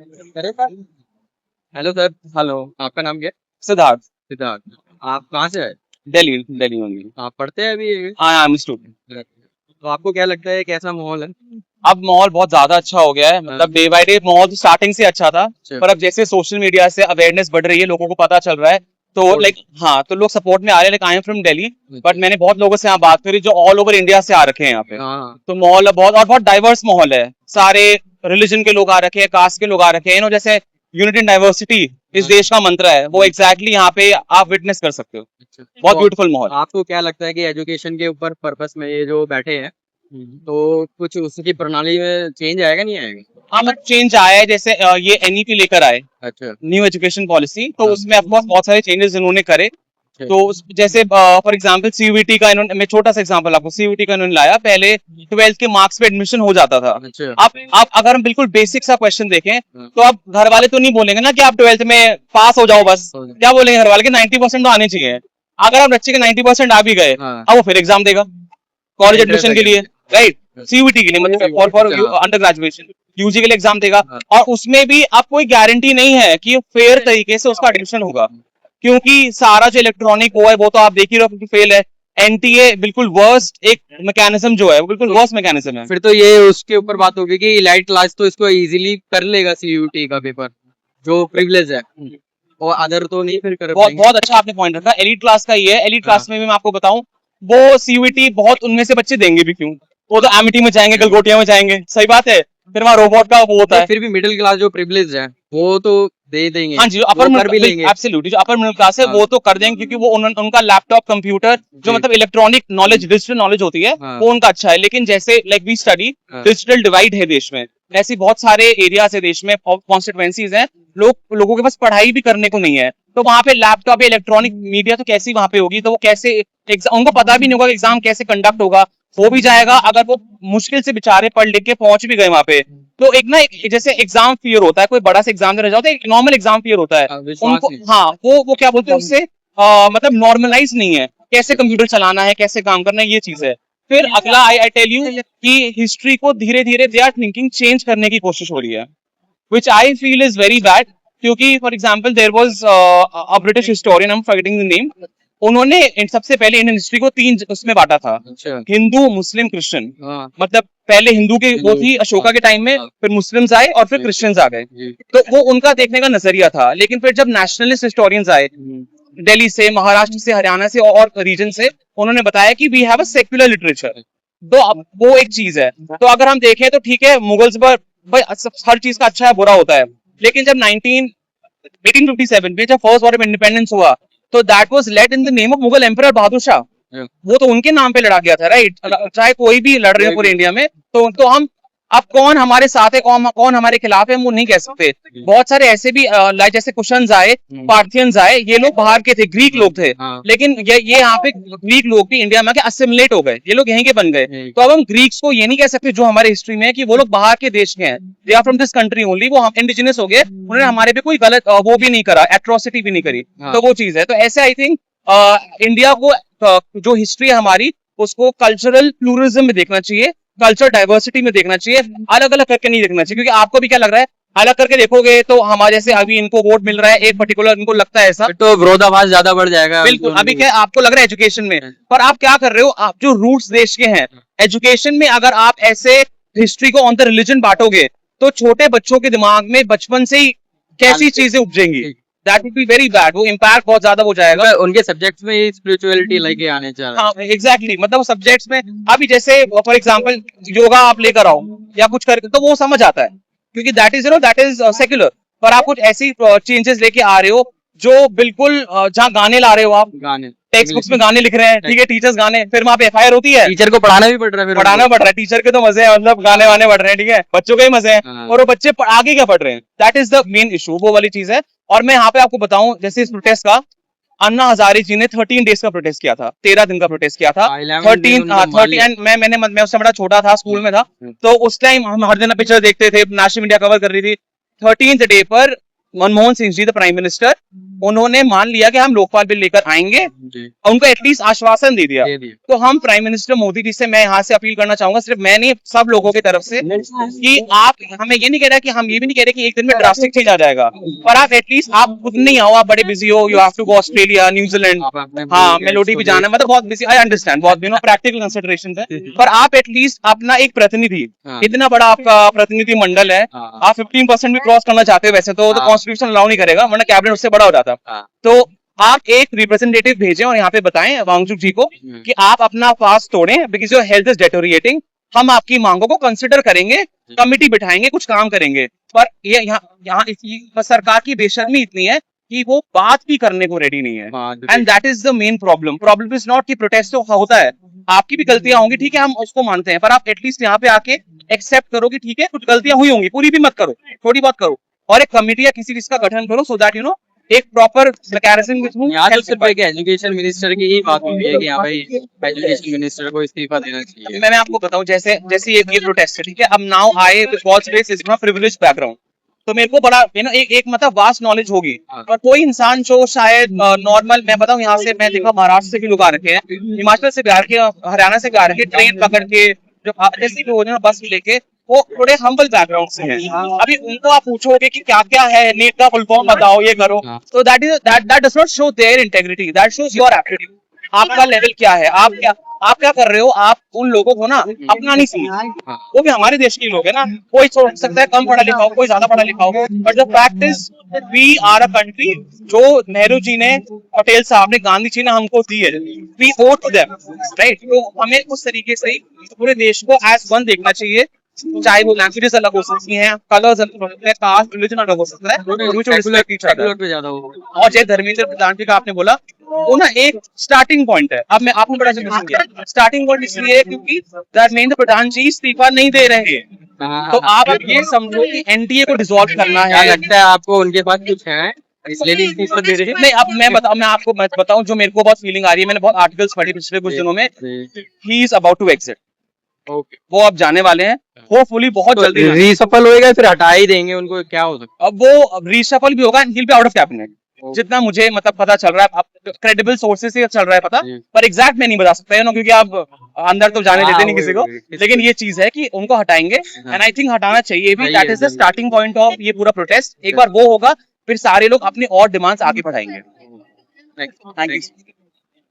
Hello sir. Hello. आपका नाम क्या है? सिद्धार्थ। सिद्धार्थ। आप कहाँ से आए? दिल्ली दिल्ली ओनली। आप पढ़ते हैं अभी? I am student. तो आपको क्या लगता है कैसा माहौल है? अब माहौल बहुत ज्यादा अच्छा हो गया है, मतलब डे बाय डे माहौल तो स्टार्टिंग से अच्छा था, अच्छा। पर अब जैसे सोशल मीडिया से अवेयरनेस बढ़ रही है, लोगों को पता चल रहा है, तो Support- लाइक हाँ, तो लोग सपोर्ट में आ रहे हैं। Like I am from Delhi, but मैंने बहुत लोगों से यहाँ बात करी जो ऑल ओवर इंडिया से आ रखे हैं यहाँ पे। हाँ। तो माहौल बहुत और बहुत डाइवर्स माहौल है, सारे रिलीजन के लोग आ रखे हैं, कास्ट के लोग आ रखे हैं, जैसे यूनिटी इन डाइवर्सिटी इस देश का मंत्र है, वो एग्जैक्टली यहाँ पे आप विटनेस कर सकते हो। अच्छा। बहुत तो ब्यूटीफुल माहौल। आपको क्या लगता है कि एजुकेशन के ऊपर पर्पस में ये जो बैठे हैं तो कुछ उसकी प्रणाली में चेंज आएगा नहीं आएगा? हाँ, बट चेंज आया है, जैसे ये एनईपी लेकर आए, अच्छा। न्यू एजुकेशन पॉलिसी, तो हाँ। उसमें ऑफकोर्स बहुत सारे चेंजेस इन्होंने करे। अच्छा। तो जैसे फॉर एग्जांपल सीयूईटी का इन्होंने, मैं छोटा सा एग्जांपल आपको, सीयूईटी का इन्होंने लाया, पहले 12th के मार्क्स पे एडमिशन हो जाता था। अच्छा। आप अगर हम बिल्कुल बेसिक सा क्वेश्चन देखें, हाँ। तो आप घर वाले तो नहीं बोलेंगे ना कि आप 12th में पास हो जाओ बस, हो जाओ। क्या बोलेंगे घर वाले के 90% तो आने चाहिए। अगर आप बच्चे के 90% आ भी गए, हाँ। अब वो फिर एग्जाम देगा कॉलेज Entrance एडमिशन के exam। लिए, राइट, सीयूईटी के लिए, मतलब फॉर अच्छा। अंडर ग्रेजुएशन यूजी के लिए एग्जाम देगा। हाँ। और उसमें भी आप कोई गारंटी नहीं है कि फेयर तरीके से उसका एडमिशन होगा, क्योंकि सारा जो इलेक्ट्रॉनिक वो है, वो तो आप देख ही रहे हो, फेल है। एनटीए बिल्कुल वर्स्ट एक मैकेनिज्म जो है, वो बिल्कुल वर्स्ट मैकेनिज्म है। फिर तो ये उसके ऊपर बात होगी कि इलाइट क्लास तो इसको इजीली कर लेगा सीयूटी का पेपर, जो प्रिविलेज है, और अदर तो नहीं फिर कर बहुत पाएंगे। बहुत अच्छा आपने पॉइंट रखा। एलीट क्लास का ये है, एलीट क्लास में भी मैं आपको बताऊं, वो सीयूईटी बहुत उनमें से बच्चे देंगे भी क्यों, वो तो एमिटी में जाएंगे, गलगोटिया में जाएंगे, सही बात है, फिर वहां रोबोट का वो होता नहीं, है। फिर भी मिडिल क्लास जो प्रिविलेज है वो तो दे देंगे। हाँ जी, जो वो कर भी अपर लेंगे। एब्सोल्युटली, जो अपर मिडिल क्लास है हाँ। वो तो कर देंगे, क्योंकि वो उनका लैपटॉप, कंप्यूटर, जो जी। मतलब इलेक्ट्रॉनिक नॉलेज, डिजिटल नॉलेज होती है, हाँ। वो उनका अच्छा है। लेकिन जैसे लाइक वी स्टडी, हाँ। डिजिटल डिवाइड है देश में, ऐसी बहुत सारे एरियाज है देश में, कॉन्स्टिट्यूएंसीज हैं, लोगों के पास पढ़ाई भी करने को नहीं है, तो वहां पे लैपटॉप या इलेक्ट्रॉनिक मीडिया तो कैसी वहां पे होगी, तो वो कैसे उनको पता भी नहीं होगा एग्जाम कैसे कंडक्ट होगा। हो भी जाएगा, अगर वो मुश्किल से बेचारे पढ़ लिख के पहुंच भी गए वहां पे, तो एक ना जैसे एग्जाम फियर होता है, कोई बड़ा सा एग्जाम देने जाओ तो एक नॉर्मल एग्जाम फियर होता है विश्वास उनको। नहीं। हाँ, वो क्या बोलते हैं उससे, मतलब नॉर्मलाइज नहीं है कैसे कंप्यूटर चलाना है, कैसे काम करना है, ये चीज है। फिर अगला आई टेल यू कि हिस्ट्री को धीरे धीरे दे आर थिंकिंग चेंज करने की कोशिश हो रही है, which I feel is very bad. क्योंकि for example there was a British historian, I am forgetting the name, उन्होंने सबसे पहले इंडियन हिस्ट्री को 3 उसमें बांटा था, अच्छा। हिंदू, मुस्लिम, क्रिश्चियन। हाँ। मतलब पहले हिंदू के वो थी अशोका के टाइम में, हाँ। फिर मुस्लिम्स आए और फिर जी। क्रिश्चियंस आ गए। जी। तो वो उनका देखने का नजरिया था। लेकिन फिर जब नेशनलिस्ट हिस्टोरियंस आए दिल्ली से, महाराष्ट्र से, हरियाणा से और रीजन से, उन्होंने बताया कि we have a secular literature. तो अब वो एक चीज है। तो अगर हम देखें तो ठीक है, मुगल्स पर भाई हर चीज का अच्छा है बुरा होता है, लेकिन जब 1857 में जब फर्स्ट वॉर ऑफ इंडिपेंडेंस हुआ, तो that was led in the name of Mughal emperor Bahadur Shah. वो तो उनके नाम पे लड़ा गया था, राइट, चाहे कोई भी लड़ रहे हो पूरे इंडिया में, तो हम अब कौन हमारे साथ है, कौन हमारे खिलाफ है, हम वो नहीं कह सकते। बहुत सारे ऐसे भी लाइक जैसे कुशन्स आए, पार्थियंस आए, ये लोग बाहर के थे, ग्रीक लोग थे, हाँ। लेकिन ये यहाँ पे ग्रीक लोग भी इंडिया में आके असिमिलेट हो गए, ये लोग यहीं के बन गए। तो अब हम ग्रीक्स को ये नहीं कह सकते जो हमारे हिस्ट्री में है कि वो लोग बाहर के देश के हैं, they are from this country only, वो हम इंडिजिनस हो गए, उन्होंने हमारे पे कोई गलत वो भी नहीं करा, एट्रोसिटी भी नहीं करी। हाँ। तो वो चीज है। तो ऐसे आई थिंक इंडिया को जो हिस्ट्री है हमारी, उसको कल्चरल प्लूरिज्म में देखना चाहिए, कल्चर डाइवर्सिटी में देखना चाहिए, अलग अलग करके नहीं देखना चाहिए। क्योंकि आपको भी क्या लग रहा है, अलग करके देखोगे तो हमारे जैसे अभी इनको वोट मिल रहा है एक पर्टिकुलर, इनको लगता है ऐसा, फिर तो विरोधाभास ज्यादा बढ़ जाएगा। बिल्कुल। अभी क्या आपको लग रहा है एजुकेशन में, पर आप क्या कर रहे हो, आप जो रूट्स देश के हैं, एजुकेशन में अगर आप ऐसे हिस्ट्री को ऑन द रिलीजन बांटोगे, तो छोटे बच्चों के दिमाग में बचपन से ही कैसी चीजें उपजेंगी, that would be very bad. वो इम्पैक्ट बहुत ज्यादा हो जाएगा उनके सब्जेक्ट्स में स्पिरिचुअलिटी लेके आने चाहिए। हाँ, एग्जैक्टली, मतलब सब्जेक्ट्स में अभी जैसे फॉर एग्जांपल योगा आप लेकर आओ या कुछ कर, तो वो समझ आता है, क्योंकि दैट इज सेक्युलर। पर आप कुछ ऐसी चेंजेस लेके आ रहे हो जो बिल्कुल जहाँ गाने ला रहे हो, आप गाने टेक्स्ट बुक्स में गाने लिख रहे हैं, ठीक है, टीचर्स गाने, फिर वहाँ पे एफआईआर होती है, टीचर को पढ़ाना भी पड़ रहा है, फिर पढ़ाना पड़ रहा है, टीचर के तो मजे हैं, मतलब गाने वाने बढ़ रहे हैं, ठीक है, बच्चों के ही मजे हैं, हाँ। और वो बच्चे आगे क्या पढ़ रहे हैं, that is the main issue, वो वाली चीज है। और मैं यहाँ पे आपको बताऊं, जैसे इस प्रोटेस्ट का अन्ना हजारे जी ने 13 डेज का प्रोटेस्ट किया था, 13 दिन का प्रोटेस्ट किया था, 13 एंड मैं उस समय बड़ा छोटा था, स्कूल में था, तो उस टाइम हम हर दिन पिक्चर देखते थे, नेशनल मीडिया कवर कर रही थी। 13th डे पर Manmohan Singh ji the prime minister, उन्होंने मान लिया कि हम लोकपाल बिल लेकर आएंगे, जी और उनको एटलीस्ट आश्वासन दे दिया। दे दिए। तो हम प्राइम मिनिस्टर मोदी जी से मैं यहाँ से अपील करना चाहूंगा, सिर्फ मैं नहीं, सब लोगों की तरफ से, कि आप, हमें ये नहीं कह रहा कि हम ये भी नहीं कह रहे कि एक दिन में ड्रास्टिक चेंज आ जाएगा, पर आप एटलीस्ट, आप खुद नहीं आओ, आप बड़े बिजी हो, you have to go Australia, New Zealand, आप अपने हाँ मेलोडी भी जाना है, मतलब बहुत बिजी, आई अंडरस्टैंड, बहुत प्रैक्टिकल कंसिडरेशन है, पर आप एटलीस्ट अपना एक प्रतिनिधि, हाँ। इतना बड़ा आपका प्रतिनिधि मंडल है, हाँ। आप 15% भी क्रॉस करना चाहते हो वैसे तो हाँ। कॉन्स्टिट्यूशन अलाउ नहीं करेगा, वरना कैबिनेट उससे बड़ा हो जाता। हाँ। तो आप एक रिप्रेजेंटेटिव भेजें और यहाँ पे बताएं वांगचुक जी को कि आप अपना फास्ट तोड़ें, because your health is deteriorating, हम आपकी मांगों को कंसिडर करेंगे, कमिटी बिठाएंगे, कुछ काम करेंगे। पर ये यहाँ सरकार की बेशर्मी इतनी है कि वो बात भी करने को रेडी नहीं है, हाँ, and that is the main problem. Problem is not कि प्रोटेस्ट तो होता है, आपकी भी गलतियां होंगी, ठीक है, हम उसको मानते हैं, पर आप एटलीस्ट यहाँ पे आके एक्सेप्ट करो कि ठीक है कुछ गलतियां हुई होंगी, पूरी भी मत करो, थोड़ी बहुत करो, और एक कमिटी या किसी चीज का गठन करो, सो दैट यू नो एक प्रॉपर मैकेनिज्म यहाँ तो सिर्फ एक एजुकेशन मिनिस्टर की ही बात होती है कि हाँ भाई एजुकेशन मिनिस्टर को इस्तीफा देना चाहिए। मैं आपको बताऊं, जैसे ये प्रोटेस्ट है, ठीक है, अब now I God's grace is not privileged background, तो मेरे को बड़ा एक मतलब वास्ट नॉलेज होगी, और कोई इंसान जो शायद नॉर्मल, मैं बताऊं यहाँ से, मैं देखा महाराष्ट्र से भी लोग आ रखे हैं, हिमाचल से भी आ रखे हैं, हरियाणा से भी आ रखे हैं, ट्रेन पकड़ के जो जैसे भी हो जाए बस लेके, वो थोड़े हम्बल बैकग्राउंड से हैं। अभी उनको आप पूछोगे कि क्या क्या है नीट का फुल फॉर्म बताओ, ये करो, तो that does not show their integrity, that shows your aptitude, आपका लेवल क्या है, आप क्या कर रहे हो, आप उन लोगों को ना अपना नहीं समझ, वो भी हमारे देश के लोग है ना, कोई सोच सकता है कम पढ़ा लिखा हो, कोई ज्यादा पढ़ा लिखा हो, but the fact is we are a country जो नेहरू जी ने, पटेल साहब ने, गांधी जी ने हमको दी है, we ought to them, right. तो हमें उस तरीके से पूरे देश को एज वन देखना चाहिए, चाहे वो लैंग्वेजेस अलग हो सकती हैं, कलर्स अलग हो सकते हैं, कास्ट रिलीजन अलग हो सकता है, सेकुलर पे ज्यादा हो। और जय धर्मेंद्र प्रधान जी का आपने बोला, वो ना एक स्टार्टिंग पॉइंट है। अब मैं आपको बड़ा सजेशन किया, स्टार्टिंग पॉइंट इसलिए है क्योंकि धर्मेंद्र प्रधान जी इस्तीफा नहीं दे रहे हैं, तो आप अब ये समझो कि एनडीए को डिसॉल्व करना क्या है। लगता है आपको उनके पास कुछ है इसलिए भी इस्तीफा दे रहे हैं? नहीं, अब मैं आपको बताऊं जो मेरे को बहुत फीलिंग आ रही है, मैंने बहुत आर्टिकल्स पढ़े पिछले कुछ दिनों में, he is about to exit, okay, वो अब जाने वाले हैं, होपफुली बहुत जल्दी। रीसफल होएगा फिर हटा ही देंगे उनको, क्या हो सकता अब वो रीशफल भी होगा, हिल पे आउट ऑफ कैबिनेट, जितना मुझे मतलब पता चल रहा है, क्रेडिबल सोर्सेस से चल रहा है पता, पर एग्जैक्ट मैं नहीं बता सकता है ना, क्योंकि आप अंदर तो जाने देते नहीं किसी को, लेकिन ये चीज है कि उनको हटाएंगे, एंड आई थिंक हटाना चाहिए भी, that is the starting point of ये पूरा प्रोटेस्ट। एक बार वो होगा, फिर सारे लोग अपनी और डिमांड्स आगे बढ़ाएंगे। है? Thank you.